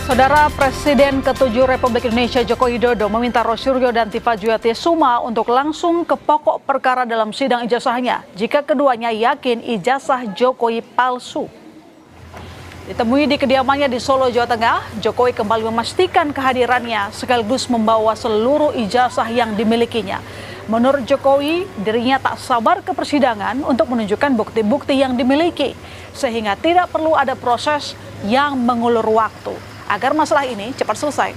Saudara Presiden ke-7 Republik Indonesia Joko Widodo meminta Rosyuryo dan Tifa Juyatisuma untuk langsung ke pokok perkara dalam sidang ijazahnya jika keduanya yakin ijazah Jokowi palsu. Ditemui di kediamannya di Solo, Jawa Tengah, Jokowi kembali memastikan kehadirannya sekaligus membawa seluruh ijazah yang dimilikinya. Menurut Jokowi, dirinya tak sabar ke persidangan untuk menunjukkan bukti-bukti yang dimiliki, sehingga tidak perlu ada proses yang mengulur waktu agar masalah ini cepat selesai.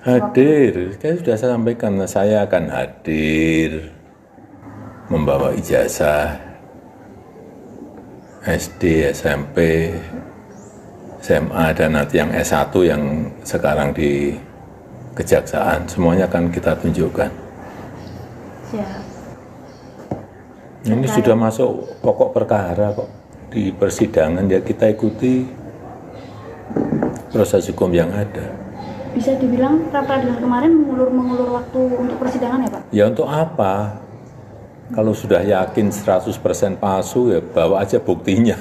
Hadir, saya sudah sampaikan, saya akan hadir membawa ijazah SD, SMP, SMA, dan nanti yang S1 yang sekarang di Kejaksaan, semuanya akan kita tunjukkan. Siap. Ini sudah masuk pokok perkara kok. Di persidangan ya kita ikuti proses hukum yang ada. Bisa dibilang pra-peradilan kemarin mengulur waktu untuk persidangan ya Pak? Ya untuk apa? Kalau sudah yakin 100% palsu ya bawa aja buktinya.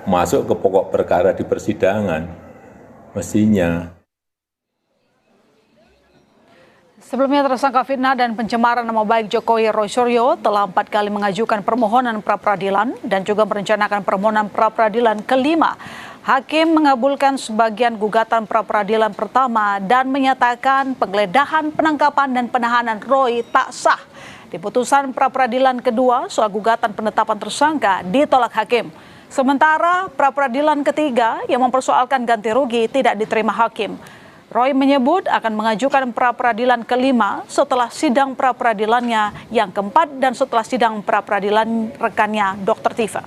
Masuk ke pokok perkara di persidangan mestinya. Sebelumnya tersangka fitnah dan pencemaran nama baik Jokowi Rosyuryo telah 4 kali mengajukan permohonan pra-peradilan dan juga merencanakan permohonan pra-peradilan kelima. Hakim mengabulkan sebagian gugatan pra-peradilan pertama dan menyatakan penggeledahan, penangkapan, dan penahanan Roy tak sah. Di putusan pra-peradilan kedua soal gugatan penetapan tersangka ditolak hakim. Sementara pra-peradilan ketiga yang mempersoalkan ganti rugi tidak diterima hakim. Roy menyebut akan mengajukan pra-peradilan kelima setelah sidang pra-peradilannya yang keempat dan setelah sidang pra-peradilan rekannya Dr. Tifa.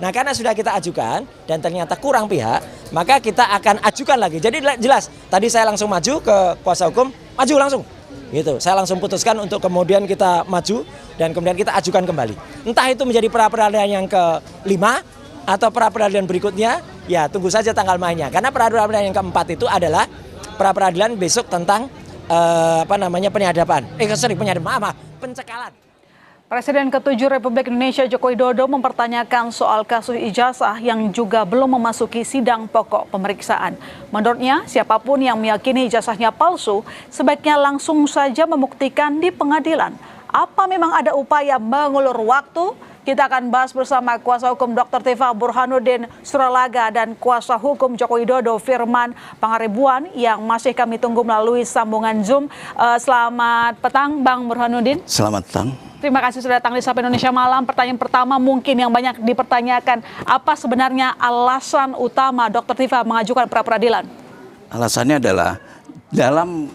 Nah, karena sudah kita ajukan dan ternyata kurang pihak, maka kita akan ajukan lagi. Jadi jelas, tadi saya langsung maju ke kuasa hukum, maju langsung. Gitu. Saya langsung putuskan untuk kemudian kita maju dan kemudian kita ajukan kembali. Entah itu menjadi pra-peradilan yang kelima atau pra-peradilan berikutnya, ya tunggu saja tanggal mainnya. Karena pra-peradilan yang keempat itu adalah pra-peradilan besok tentang penyadapan. Pencekalan. Presiden ke-7 Republik Indonesia Joko Widodo mempertanyakan soal kasus ijazah yang juga belum memasuki sidang pokok pemeriksaan. Menurutnya, siapapun yang meyakini ijazahnya palsu, sebaiknya langsung saja membuktikan di pengadilan. Apa memang ada upaya mengulur waktu? Kita akan bahas bersama kuasa hukum Dr. Tifa Burhanuddin Suralaga dan kuasa hukum Joko Widodo Firman Pangaribuan yang masih kami tunggu melalui sambungan Zoom. Selamat petang Bang Burhanuddin. Selamat petang. Terima kasih sudah datang di Sapa Indonesia Malam. Pertanyaan pertama mungkin yang banyak dipertanyakan, apa sebenarnya alasan utama Dr. Tifa mengajukan pra-peradilan? Alasannya adalah dalam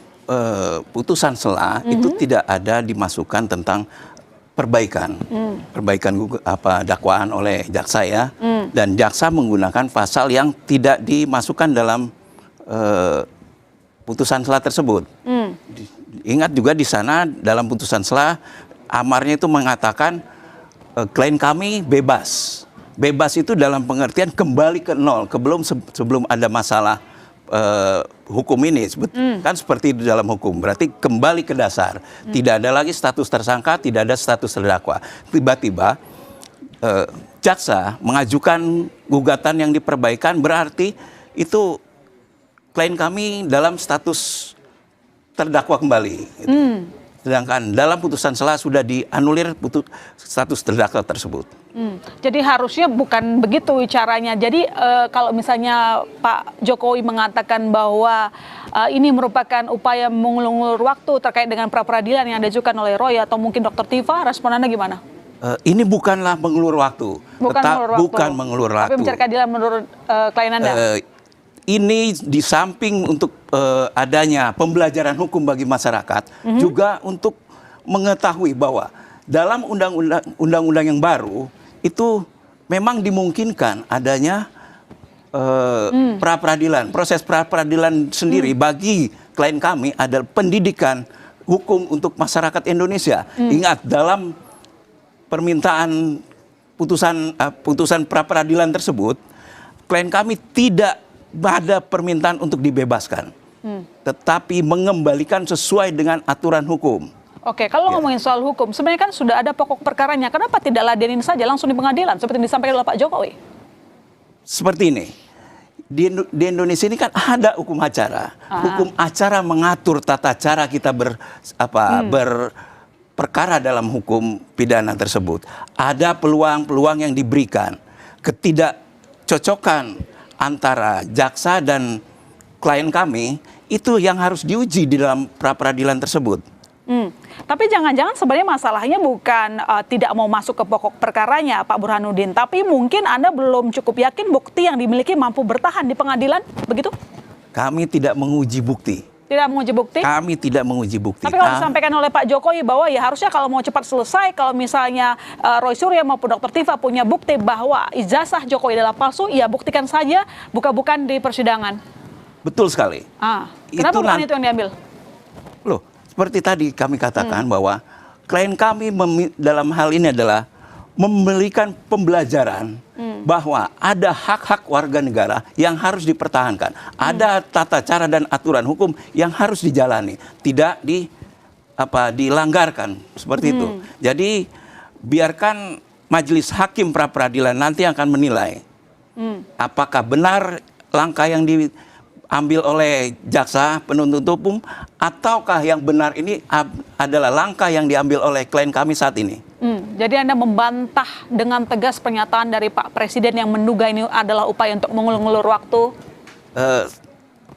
putusan sela itu tidak ada dimasukkan tentang perbaikan dakwaan oleh jaksa ya, dan jaksa menggunakan pasal yang tidak dimasukkan dalam putusan sela tersebut. Ingat juga di sana dalam putusan sela amarnya itu mengatakan klien kami bebas. Bebas itu dalam pengertian kembali ke nol, sebelum ada masalah hukum ini, kan seperti di dalam hukum, berarti kembali ke dasar. Tidak ada lagi status tersangka, tidak ada status terdakwa. Tiba-tiba jaksa mengajukan gugatan yang diperbaikan, berarti itu klien kami dalam status terdakwa kembali. Sedangkan dalam putusan sela sudah dianulir status terdakwa tersebut. Jadi harusnya bukan begitu caranya. Jadi kalau misalnya Pak Jokowi mengatakan bahwa ini merupakan upaya mengulur waktu terkait dengan pra-peradilan yang diajukan oleh Roy atau mungkin Dr. Tifa, responan Anda gimana? Ini bukanlah mengulur waktu. Bukan mengulur waktu. Tapi mencari keadilan menurut klien Anda? Ini di samping untuk adanya pembelajaran hukum bagi masyarakat, juga untuk mengetahui bahwa dalam undang-undang yang baru itu memang dimungkinkan adanya pra-peradilan. Proses pra-peradilan sendiri bagi klien kami adalah pendidikan hukum untuk masyarakat Indonesia. Ingat, dalam permintaan putusan pra-peradilan tersebut, klien kami tidak ada permintaan untuk dibebaskan, tetapi mengembalikan sesuai dengan aturan hukum. Oke, kalau ngomongin soal hukum, sebenarnya kan sudah ada pokok perkaranya. Kenapa tidak ladenin saja langsung di pengadilan seperti yang disampaikan oleh Pak Jokowi? Seperti ini. Di Indonesia ini kan ada hukum acara. Hukum acara mengatur tata cara kita berperkara dalam hukum pidana tersebut. Ada peluang-peluang yang diberikan. Ketidakcocokan antara jaksa dan klien kami itu yang harus diuji di dalam pra-peradilan tersebut. Tapi jangan-jangan sebenarnya masalahnya bukan tidak mau masuk ke pokok perkaranya, Pak Burhanuddin. Tapi mungkin Anda belum cukup yakin bukti yang dimiliki mampu bertahan di pengadilan, begitu? Kami tidak menguji bukti. Tidak menguji bukti? Kami tidak menguji bukti. Tapi kalau disampaikan oleh Pak Jokowi bahwa ya harusnya kalau mau cepat selesai, kalau misalnya Roy Suryo maupun Dr. Tifa punya bukti bahwa ijazah Jokowi adalah palsu, ya buktikan saja, bukan di persidangan. Betul sekali. Kenapa bukan itu yang diambil? Loh, seperti tadi kami katakan bahwa klien kami dalam hal ini adalah memberikan pembelajaran bahwa ada hak-hak warga negara yang harus dipertahankan. Ada tata cara dan aturan hukum yang harus dijalani, tidak dilanggarkan seperti itu. Jadi biarkan majelis hakim pra peradilan nanti akan menilai apakah benar langkah yang diambil oleh jaksa penuntut umum ataukah yang benar ini adalah langkah yang diambil oleh klien kami saat ini. Jadi Anda membantah dengan tegas pernyataan dari Pak Presiden yang menduga ini adalah upaya untuk mengulur-ngulur waktu?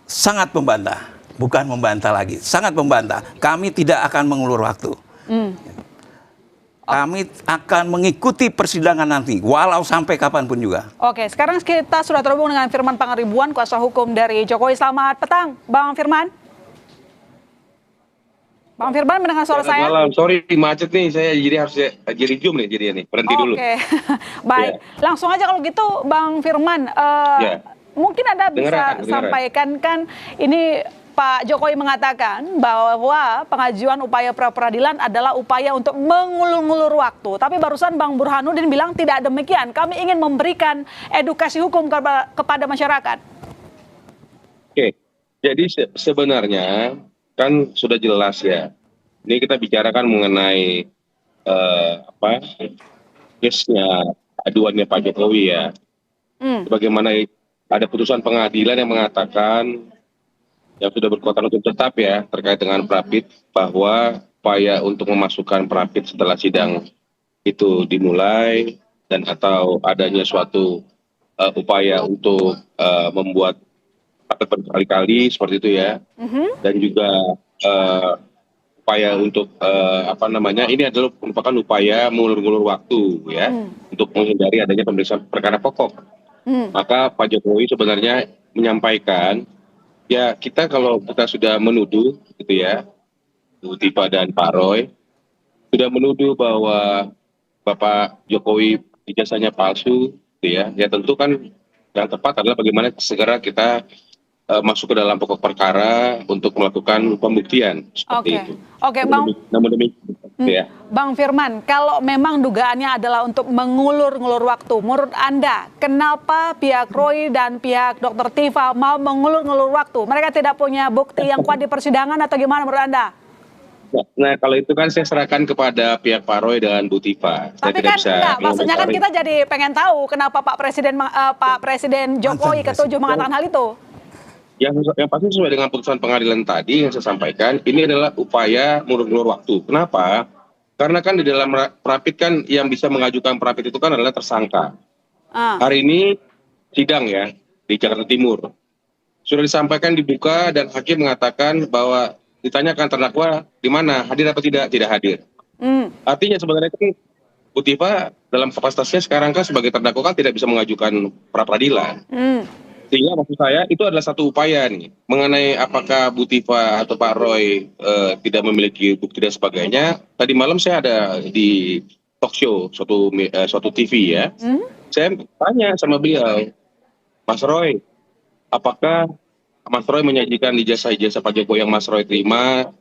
Sangat membantah, bukan membantah lagi, sangat membantah. Kami tidak akan mengulur waktu. Kami akan mengikuti persidangan nanti, walau sampai kapanpun juga. Oke, sekarang kita sudah terhubung dengan Firman Pangaribuan, kuasa hukum dari Jokowi. Selamat petang, Bang Firman. Bang Firman mendengar suara saya? Selamat malam, sorry macet nih, saya harus jadi zoom nih jadinya nih, berhenti dulu. Oke, baik. Langsung aja kalau gitu Bang Firman, mungkin Anda bisa sampaikan kan ini Pak Jokowi mengatakan bahwa pengajuan upaya pra-peradilan adalah upaya untuk mengulur-ngulur waktu. Tapi barusan Bang Burhanuddin bilang tidak demikian. Kami ingin memberikan edukasi hukum kepada masyarakat. Oke, jadi sebenarnya kan sudah jelas ya. Ini kita bicarakan mengenai case-nya, aduannya Pak Jokowi ya. Bagaimana ada putusan pengadilan yang mengatakan yang sudah berkekuatan hukum tetap ya terkait dengan Prapit bahwa upaya untuk memasukkan Prapit setelah sidang itu dimulai dan atau adanya suatu upaya untuk membuat berkali-kali seperti itu ya, dan juga upaya untuk ini adalah merupakan upaya mengulur-ngulur waktu ya, untuk menghindari adanya pemeriksaan perkara pokok. Maka Pak Jokowi sebenarnya menyampaikan ya kita kalau kita sudah menuduh gitu ya, Bu Tifa dan Pak Roy sudah menuduh bahwa Bapak Jokowi ijazahnya palsu gitu ya, ya tentu kan yang tepat adalah bagaimana segera kita masuk ke dalam pokok perkara untuk melakukan pembuktian seperti itu. Oke, Bang. Namun demikian, ya. Bang Firman, kalau memang dugaannya adalah untuk mengulur-ngulur waktu, menurut Anda, kenapa pihak Roy dan pihak Dr. Tifa mau mengulur-ngulur waktu? Mereka tidak punya bukti yang kuat di persidangan atau gimana menurut Anda? Nah, kalau itu kan saya serahkan kepada pihak Pak Roy dan Bu Tifa. Tapi kan enggak, maksudnya kan kita jadi pengen tahu kenapa Pak Presiden Jokowi ke-7 mengatakan hal itu. Yang pasti sesuai dengan putusan pengadilan tadi yang saya sampaikan, ini adalah upaya mengulur-ngulur waktu. Kenapa? Karena kan di dalam Prapit kan yang bisa mengajukan Prapit itu kan adalah tersangka. Hari ini sidang ya di Jakarta Timur. Sudah disampaikan dibuka dan hakim mengatakan bahwa ditanyakan terdakwa di mana, hadir atau tidak hadir. Artinya sebenarnya kan Bu Tifa dalam kapasitasnya sekarang kan sebagai terdakwa kan tidak bisa mengajukan pra-peradilan. Sehingga maksud saya itu adalah satu upaya nih mengenai apakah Bu Tifa atau Pak Roy tidak memiliki bukti dan sebagainya. Tadi malam saya ada di talk show suatu TV ya. Saya tanya sama beliau, Mas Roy, apakah Mas Roy menyajikan ijazah Pak Jokowi yang Mas Roy terima,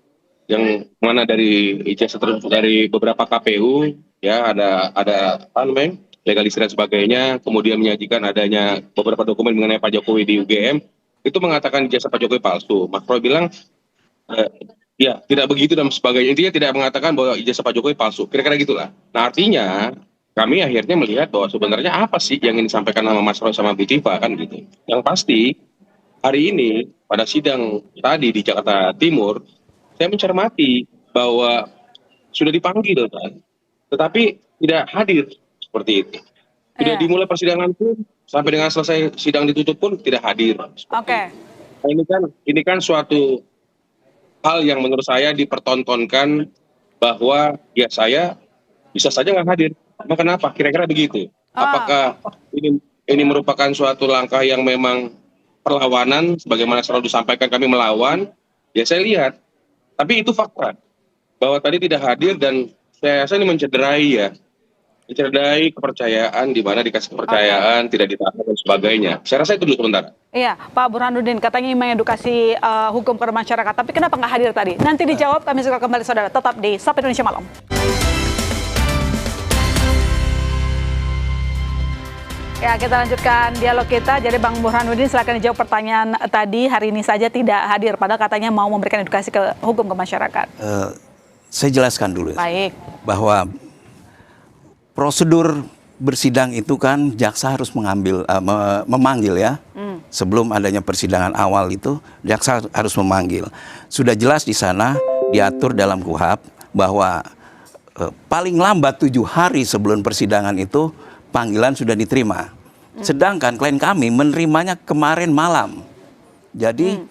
yang mana dari ijazah dari beberapa KPU ya, ada apa namanya, legalisir dan sebagainya, kemudian menyajikan adanya beberapa dokumen mengenai Pak Jokowi di UGM, itu mengatakan ijazah Pak Jokowi palsu. Mas Roy bilang Ya, tidak begitu dan sebagainya. Intinya tidak mengatakan bahwa ijazah Pak Jokowi palsu. Kira-kira gitulah. Nah, artinya kami akhirnya melihat bahwa sebenarnya apa sih yang ingin disampaikan sama Mas Roy sama Bu Tifa kan gitu. Yang pasti hari ini pada sidang tadi di Jakarta Timur, saya mencermati bahwa sudah dipanggil kan, tetapi tidak hadir seperti itu. Sudah Iya. dimulai persidangan pun sampai dengan selesai sidang ditutup pun tidak hadir. Oke. Nah, ini kan suatu hal yang menurut saya dipertontonkan bahwa ya saya bisa saja nggak hadir. Nah, kenapa? Kira-kira begitu. Apakah ini merupakan suatu langkah yang memang perlawanan, sebagaimana selalu disampaikan kami melawan? Ya saya lihat. Tapi itu fakta bahwa tadi tidak hadir dan saya rasa ini mencederai kepercayaan, di mana dikasih kepercayaan tidak ditahan dan sebagainya. Saya rasa itu dulu sebentar. Iya, Pak Burhanuddin katanya ingin mengedukasi hukum ke masyarakat, tapi kenapa nggak hadir tadi? Nanti dijawab, kami segera kembali saudara. Tetap di Sapa Indonesia Malam. Ya, kita lanjutkan dialog kita. Jadi Bang Burhanuddin silakan dijawab pertanyaan tadi. Hari ini saja tidak hadir, padahal katanya mau memberikan edukasi ke hukum ke masyarakat. Saya jelaskan dulu Baik. bahwa prosedur bersidang itu kan jaksa harus memanggil ya. Sebelum adanya persidangan awal itu jaksa harus memanggil. Sudah jelas di sana diatur dalam KUHP bahwa paling lambat 7 hari sebelum persidangan itu panggilan sudah diterima. Sedangkan klien kami menerimanya kemarin malam. Jadi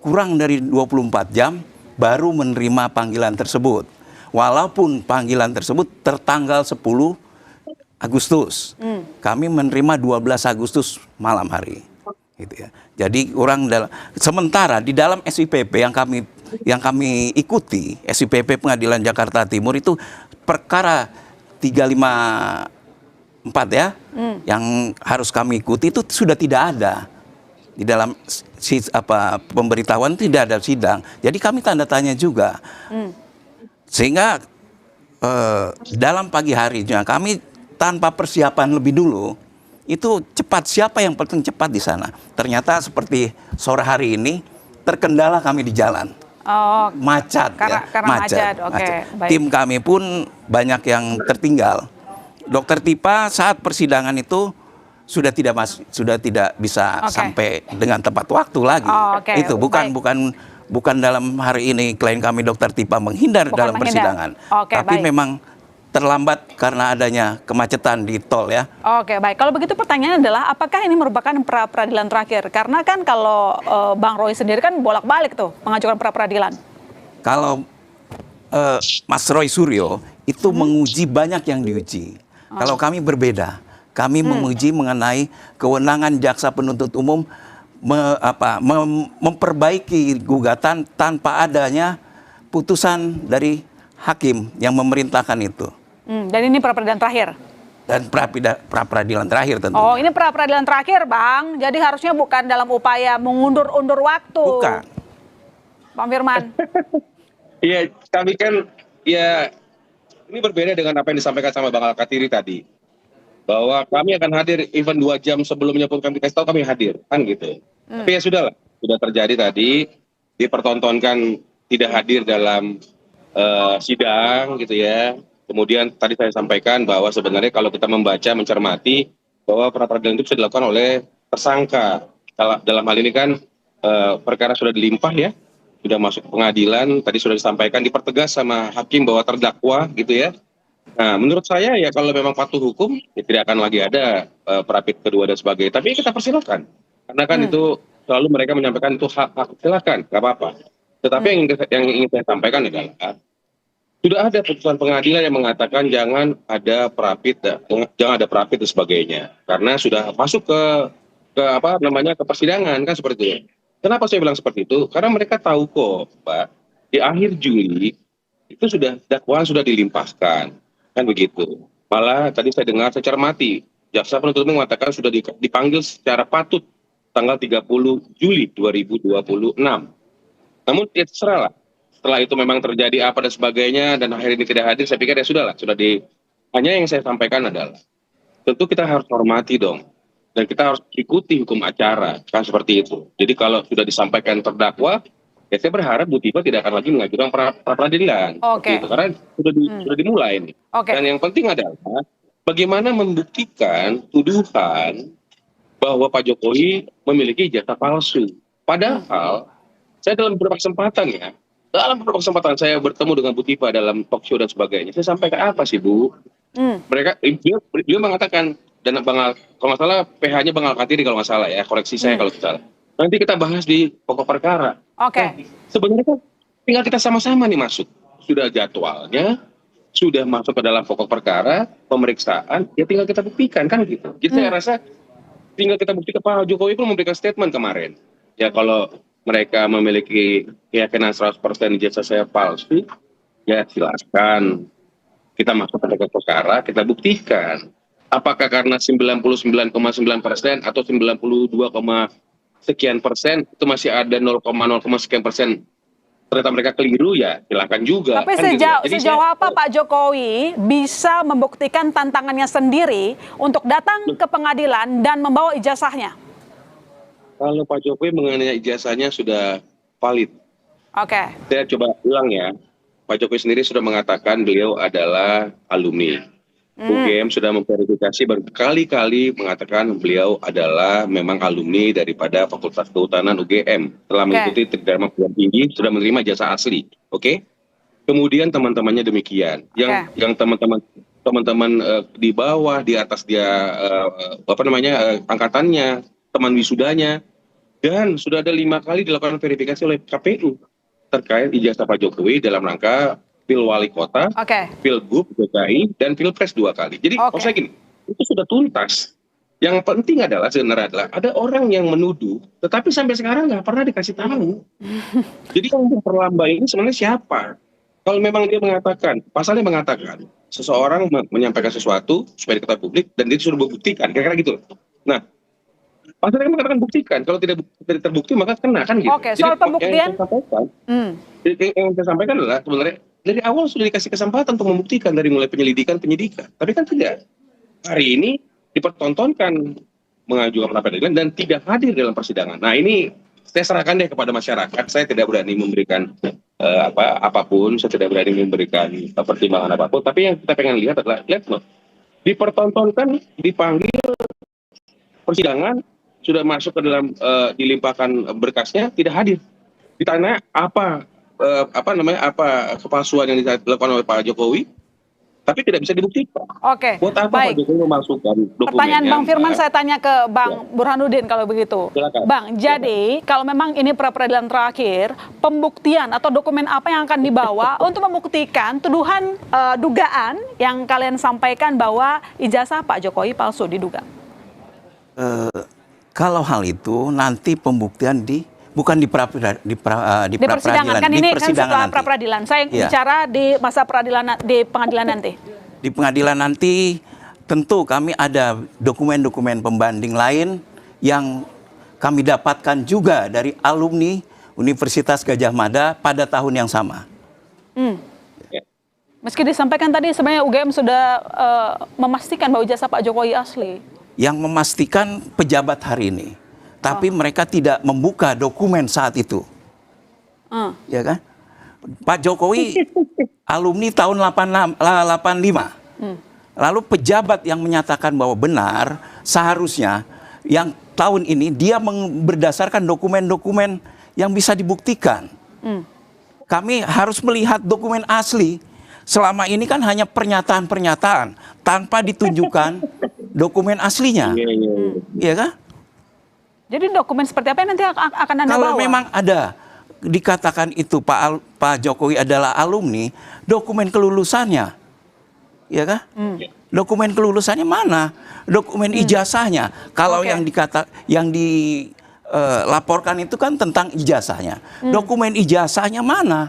kurang dari 24 jam baru menerima panggilan tersebut. Walaupun panggilan tersebut tertanggal 10 Agustus. Kami menerima 12 Agustus malam hari. Gitu ya. Jadi sementara di dalam SIPP yang kami ikuti, SIPP Pengadilan Jakarta Timur itu perkara 354 ya, yang harus kami ikuti itu sudah tidak ada. Di dalam pemberitahuan tidak ada sidang. Jadi kami tanda tanya juga. Sehingga dalam pagi harinya kami tanpa persiapan lebih dulu, itu cepat, siapa yang paling cepat di sana. Ternyata seperti sore hari ini terkendala kami di jalan. Oh, macet. Karena macet. Oke, baik. Tim kami pun banyak yang tertinggal. Dokter Tipa saat persidangan itu sudah tidak bisa sampai dengan tepat waktu lagi. Itu bukan dalam hari ini klien kami Dokter Tipa menghindar dalam persidangan. Tapi baik. Memang terlambat karena adanya kemacetan di tol ya. Oke, baik. Kalau begitu pertanyaannya adalah apakah ini merupakan pra-peradilan terakhir? Karena kan kalau Bang Roy sendiri kan bolak-balik tuh mengajukan pra-peradilan. Kalau Mas Roy Suryo itu menguji banyak yang diuji. Kalau kami berbeda. Kami menguji mengenai kewenangan jaksa penuntut umum memperbaiki gugatan tanpa adanya putusan dari hakim yang memerintahkan itu. Dan ini pra-peradilan terakhir? Dan pra-peradilan terakhir tentu. Oh, ini pra-peradilan terakhir, Bang. Jadi harusnya bukan dalam upaya mengundur-undur waktu. Bukan. Bang Firman. Iya, kami kan, ya ini berbeda dengan apa yang disampaikan sama Bang Al-Katiri tadi. Bahwa kami akan hadir even 2 jam sebelumnya pun kami kasih tahu kami hadir. Kan gitu. Tapi ya sudahlah, sudah terjadi tadi, dipertontonkan tidak hadir dalam sidang gitu ya. Kemudian tadi saya sampaikan bahwa sebenarnya kalau kita membaca, mencermati bahwa pra-peradilan itu bisa dilakukan oleh tersangka. Dalam hal ini kan perkara sudah dilimpah ya, sudah masuk ke pengadilan, tadi sudah disampaikan, dipertegas sama hakim bahwa terdakwa gitu ya. Nah, menurut saya ya kalau memang patuh hukum, ya tidak akan lagi ada perapit kedua dan sebagainya. Tapi kita persilakan, karena kan itu selalu mereka menyampaikan itu hak silakan, nggak apa-apa. Tetapi yang ingin saya sampaikan adalah sudah ada putusan pengadilan yang mengatakan jangan ada perapit dan sebagainya, karena sudah masuk ke persidangan kan seperti itu. Kenapa saya bilang seperti itu? Karena mereka tahu kok, Pak, di akhir Juli itu sudah dakwaan sudah dilimpahkan, kan begitu. Malah tadi saya dengar, saya cermati, jaksa penuntut umum mengatakan sudah dipanggil secara patut tanggal 30 Juli 2026. Namun ya terserah lah. Setelah itu memang terjadi apa dan sebagainya dan akhir ini tidak hadir, saya pikir ya sudahlah, hanya yang saya sampaikan adalah tentu kita harus hormati dong, dan kita harus ikuti hukum acara kan seperti itu. Jadi kalau sudah disampaikan terdakwa, Ya saya berharap Bu Tifa tidak akan lagi mengajukan pra-peradilan. Oke. Itu karena sudah dimulai nih. Oke. Dan yang penting adalah bagaimana membuktikan tuduhan bahwa Pak Jokowi memiliki ijazah palsu. Padahal saya dalam beberapa kesempatan saya bertemu dengan Bu Tifa dalam talk show dan sebagainya. Saya sampaikan apa sih Bu? Beliau mengatakan, dan kalau nggak salah PH-nya Bang Al-Katiri kalau nggak salah ya, koreksi saya kalau salah. Nanti kita bahas di pokok perkara. Oke. Nah, sebenarnya kan tinggal kita sama-sama nih masuk. Sudah jadwalnya, sudah masuk ke dalam pokok perkara, pemeriksaan, ya tinggal kita buktikan kan gitu. Jadi saya rasa tinggal kita buktikan. Pak Jokowi pun memberikan statement kemarin. Ya kalau mereka memiliki keyakinan 100% ijazah saya palsu, ya silakan. Kita masuk ke pokok perkara, kita buktikan. Apakah karena 99,9% atau 92, sekian persen itu masih ada 0,0 sekian persen ternyata mereka keliru, ya silakan juga. Tapi kan sejauh apa Pak Jokowi bisa membuktikan tantangannya sendiri untuk datang ke pengadilan dan membawa ijazahnya? Kalau Pak Jokowi mengenai ijazahnya sudah valid. Oke. Saya coba ulang ya. Pak Jokowi sendiri sudah mengatakan beliau adalah alumni. UGM sudah memverifikasi berkali-kali mengatakan beliau adalah memang alumni daripada Fakultas Kehutanan UGM. Telah mengikuti Tridharma Perguruan Tinggi, sudah menerima jasa asli. Oke? Kemudian teman-temannya demikian. Yang teman-teman di bawah, di atas dia angkatannya, teman wisudanya, dan sudah ada 5 kali dilakukan verifikasi oleh KPU terkait ijazah Pak Jokowi dalam rangka Pil Wali Kota, Pilgub DKI, dan Pilpres 2 kali. Jadi, saya gini, itu sudah tuntas. Yang penting adalah sebenarnya ada orang yang menuduh, tetapi sampai sekarang nggak pernah dikasih tahu. Jadi yang memperlambai ini sebenarnya siapa? Kalau memang dia mengatakan, pasalnya mengatakan, seseorang menyampaikan sesuatu supaya diketahui publik, dan dia disuruh membuktikan, kira-kira gitu. Nah, pasalnya mengatakan buktikan, kalau tidak terbukti maka kena kan gitu. Oke, soal pembuktian. Yang saya sampaikan adalah sebenarnya dari awal sudah dikasih kesempatan untuk membuktikan dari mulai penyidikan. Tapi kan tidak. Hari ini dipertontonkan mengajukan pra-peradilan dan tidak hadir dalam persidangan. Nah ini saya serahkan deh kepada masyarakat. Saya tidak berani memberikan apapun. Saya tidak berani memberikan pertimbangan apapun. Tapi yang kita pengen lihat adalah, lihat loh. Dipertontonkan, dipanggil persidangan, sudah masuk ke dalam dilimpahkan berkasnya, tidak hadir. Ditanya apa kepalsuan yang dilakukan oleh Pak Jokowi, tapi tidak bisa dibuktikan. Oke. Buat apa Pak Jokowi memasukkan dokumennya? Pertanyaan Bang Firman saya tanya ke Bang Burhanuddin kalau begitu. Silakan. Bang, jadi kalau memang ini pra-peradilan terakhir, pembuktian atau dokumen apa yang akan dibawa untuk membuktikan tuduhan dugaan yang kalian sampaikan bahwa ijazah Pak Jokowi palsu diduga? Kalau hal itu nanti pembuktian bukan di persidangan kan ini kan setelah pra-peradilan. Saya bicara di masa peradilan di pengadilan nanti. Di pengadilan nanti tentu kami ada dokumen-dokumen pembanding lain yang kami dapatkan juga dari alumni Universitas Gadjah Mada pada tahun yang sama. Meski disampaikan tadi sebenarnya UGM sudah memastikan bahwa ijazah Pak Jokowi asli. Yang memastikan pejabat hari ini. Tapi mereka tidak membuka dokumen saat itu. Ya kan? Pak Jokowi alumni tahun 85. Lalu pejabat yang menyatakan bahwa benar seharusnya yang tahun ini dia berdasarkan dokumen-dokumen yang bisa dibuktikan. Kami harus melihat dokumen asli. Selama ini kan hanya pernyataan-pernyataan tanpa ditunjukkan dokumen aslinya. Iya kan? Jadi dokumen seperti apa yang nanti akan Anda bawa? Kalau memang ada dikatakan itu Pak Jokowi adalah alumni, dokumen kelulusannya, ya kan? Dokumen kelulusannya mana? Dokumen ijazahnya. Kalau yang dilaporkan itu kan tentang ijazahnya. Dokumen ijazahnya mana?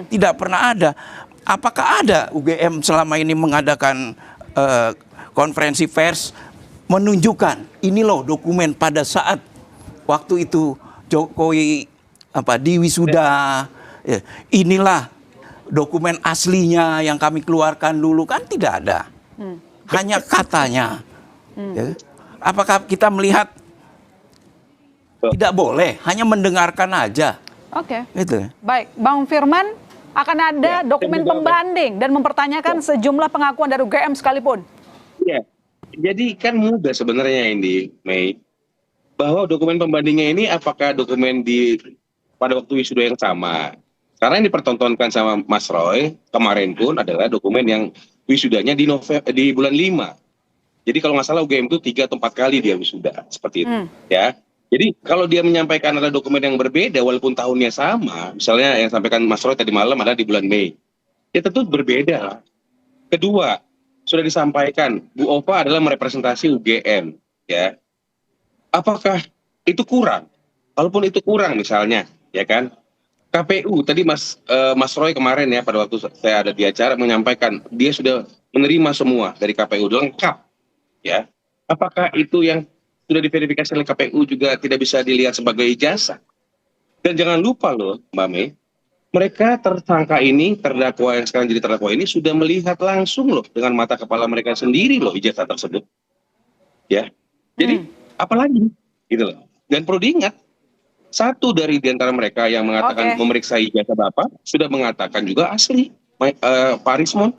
Tidak pernah ada. Apakah ada UGM selama ini mengadakan konferensi pers menunjukkan ini loh dokumen pada saat waktu itu Jokowi di wisuda, ya, inilah dokumen aslinya yang kami keluarkan dulu, kan tidak ada, hanya katanya. Ya. Apakah kita melihat tidak boleh hanya mendengarkan aja? Oke. Gitu. Baik, Bang Firman, akan ada Ya, dokumen saya mau pembanding dan mempertanyakan sejumlah pengakuan dari UGM sekalipun. Iya. Jadi kan mudah sebenarnya ini, Mei, bahwa dokumen pembandingnya ini apakah dokumen pada waktu wisuda yang sama. Karena yang dipertontonkan sama Mas Roy kemarin pun adalah dokumen yang wisudanya di bulan 5. Jadi kalau nggak salah UGM itu 3 atau 4 kali dia wisuda, seperti itu. Ya. Jadi kalau dia menyampaikan ada dokumen yang berbeda walaupun tahunnya sama, misalnya yang sampaikan Mas Roy tadi malam ada di bulan Mei, ya tentu berbeda lah. Kedua, sudah disampaikan Bu Ova adalah merepresentasi UGM, ya. Apakah itu kurang? Kalaupun itu kurang misalnya, ya kan? KPU tadi Mas Roy kemarin ya pada waktu saya ada di acara menyampaikan dia sudah menerima semua dari KPU lengkap, ya. Apakah itu yang sudah diverifikasi oleh KPU juga tidak bisa dilihat sebagai ijazah? Dan jangan lupa loh, Mbak Mei, mereka tersangka ini, terdakwa yang sekarang jadi terdakwa ini sudah melihat langsung loh dengan mata kepala mereka sendiri loh ijazah tersebut, ya. Jadi apalagi gitu loh. Dan perlu diingat, satu dari diantara mereka yang mengatakan memeriksa ijazah Bapak sudah mengatakan juga asli, Pak Rismon.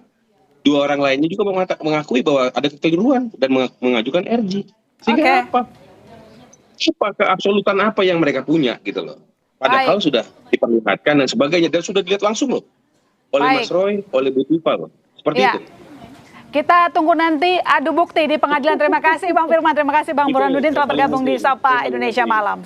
2 orang lainnya juga mengakui bahwa ada kekeliruan dan mengajukan RJ. Sehingga apa keabsolutan apa yang mereka punya gitu loh. Padahal sudah diperlihatkan dan sebagainya dan sudah dilihat langsung loh oleh Mas Roy, oleh Bu Tifa loh. Seperti itu. Kita tunggu nanti adu bukti di pengadilan. Terima kasih Bang Firman, terima kasih Bang Burhanuddin telah bergabung di Sapa Indonesia Malam.